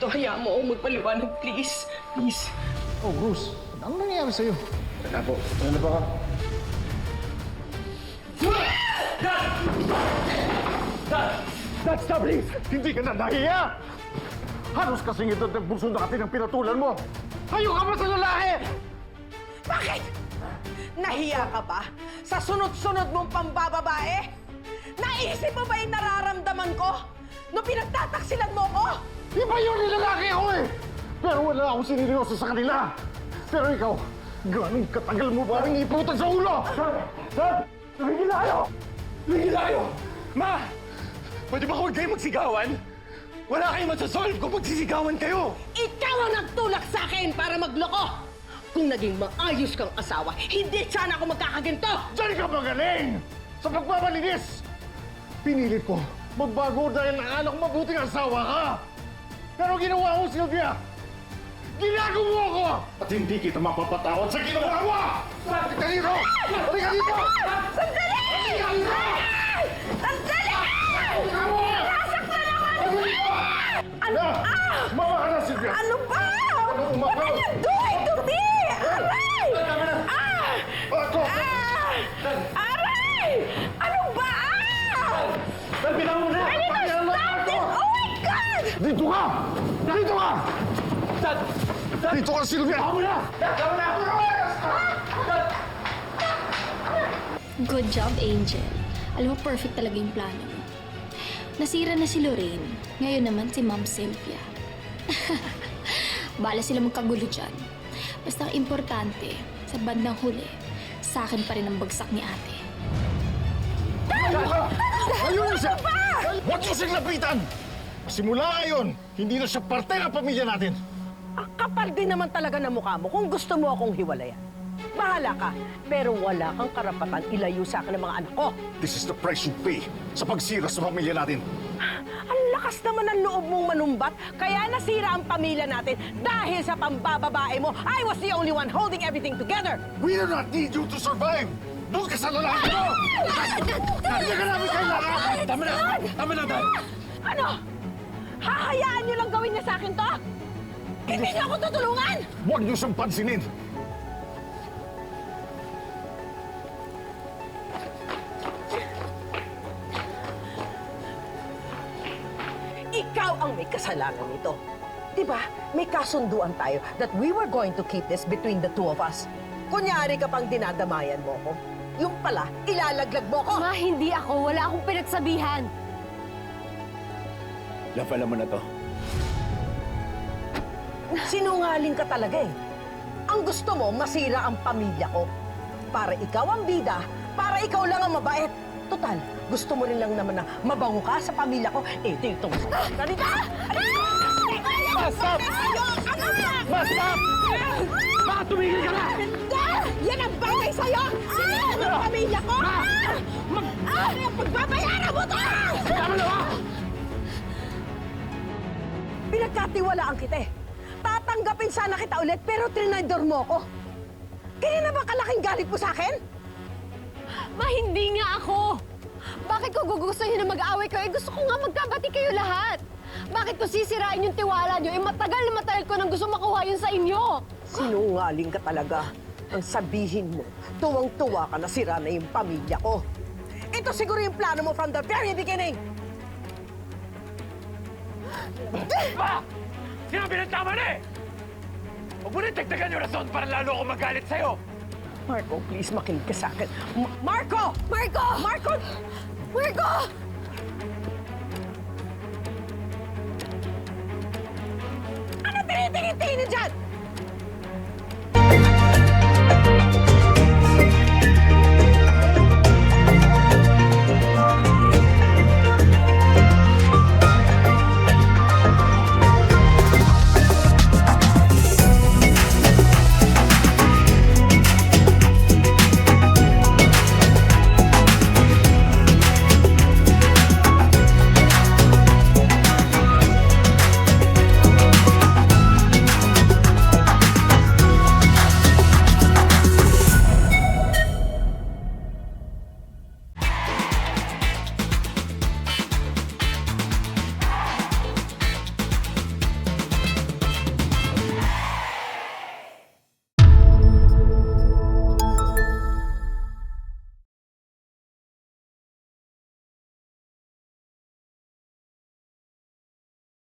dito. Hayaan mo akong magpaliwanag, please. Please. Oh, Bruce, ano nangyayari sa'yo? Teka po, ano ba ka? Dad, stop, please! Hindi ka na nahiya! Halos kasing ito ng bunso natin ang pinatulan mo! Hayo ka ba sa lalaki? Bakit? Nahiya ka ba sa sunod-sunod mong pambababae? Naisip mo ba yung nararamdaman ko nung pinagtataksilan mo ko? Iba yun yung lalaki ako eh! Pero wala akong sinineryoso sa kanila! Pero ikaw, ganong katagal mo ba rin iputan sa ulo? Dad! Tumigil na kayo! Tumigil na kayo! Ma! Pwede ba huwag kayo magsigawan? Wala kayong masasolve kung magsisigawan kayo! Ikaw ang nagtulak sa akin para magloko! Kung naging maayos kang asawa, hindi sana ako magkakaginto! Diyan ka magaling! Sa pagmamalinis! Pinilit ko, magbago dahil nakala ko mabuting asawa ka! Pero ginawa ko, Sylvia! Ginagawa ko! At hindi kita mapapatawad sa ginawa mo! Halika dito! Halika dito! Sandali! Sandali! Nasaktan ako! Ano? Mama ka na, Sylvia! Ano ba? What are you doing to me? Aray! Aray! Ano ba? Bilang mo na! Stop this! Oh my God! Dito ka! Dito ka! Dito ka, Sylvia! Ako na! Good job, Angel. Alam mo, perfect talaga yung plano mo. Nasira na si Lorraine. Ngayon naman si Ma'am Sylvia. Bala sila magkagulo dyan. Basta ang importante, sa bandang huli, sa akin pa rin ang bagsak ni ate. Ayun siya! Huwag niyo siyang lapitan! Simula ngayon, hindi na siya parte ng pamilya natin. Ang kapal din naman talaga ng mukha mo kung gusto mo akong hiwalayan. Bahala ka, pero wala kang karapatan ilayo sa akin ng mga anak ko. This is the price you pay sa pagsira sa pamilya natin. Ang lakas naman ng loob mong manumbat, kaya nasira ang pamilya natin dahil sa pambababae mo. I was the only one holding everything together. We do not need you to survive! Doon ka sa lalaki mo! Hindi ka namin kailangan! Tama na! Tama na, Dad! Ano? Hahayaan niyo lang gawin niya sa akin to? Hindi niyo ako tutulungan! Huwag niyo siyang pansinin! Ikaw ang may kasalanan nito. Diba, may kasunduan tayo that we were going to keep this between the two of us. Kunyari ka pang dinadamayan mo ko. Yung pala, ilalaglag mo ko. Ma, hindi ako. Wala akong pinagsabihan. Love, alam mo na to. Sinungaling ka talaga eh. Ang gusto mo, masira ang pamilya ko. Para ikaw ang bida, para ikaw lang ang mabait. Total, gusto mo rin lang naman na mabango ka sa pamilya ko. Eh, dito mo. Ganito! Stop! Stop! Bakit tumigil ka na? Hindi! Yan ang bagay sa'yo! Sinira mo ang pamilya ko! Pagbabayaran mo to! Tama na ba? Pinagkatiwalaan kita eh. Tatanggapin sana kita ulit pero trinidor mo ko. Kaya na ba kalaking galit mo sa akin? Ma, hindi nga ako. Bakit ko gugustuhin na mag-aaway kayo? Gusto ko nga magkabati kayo lahat. Bakit ko sisirain yung tiwala nyo? Matagal na matagal ko nang gusto makuha yun sa inyo. Sinungaling ka talaga. Ang sabihin mo, tuwang-tuwa ka na sira na yung pamilya ko. Ito siguro yung plano mo from the very beginning. Pa! Sinabi ng tama na eh! Huwag mo na dagdagan yung rason para lalo ako magalit sa'yo! Marco, please makinig ka sa akin. Marco! Marco! Marco! Marco! Ano tinitingin-tingin niyo dyan?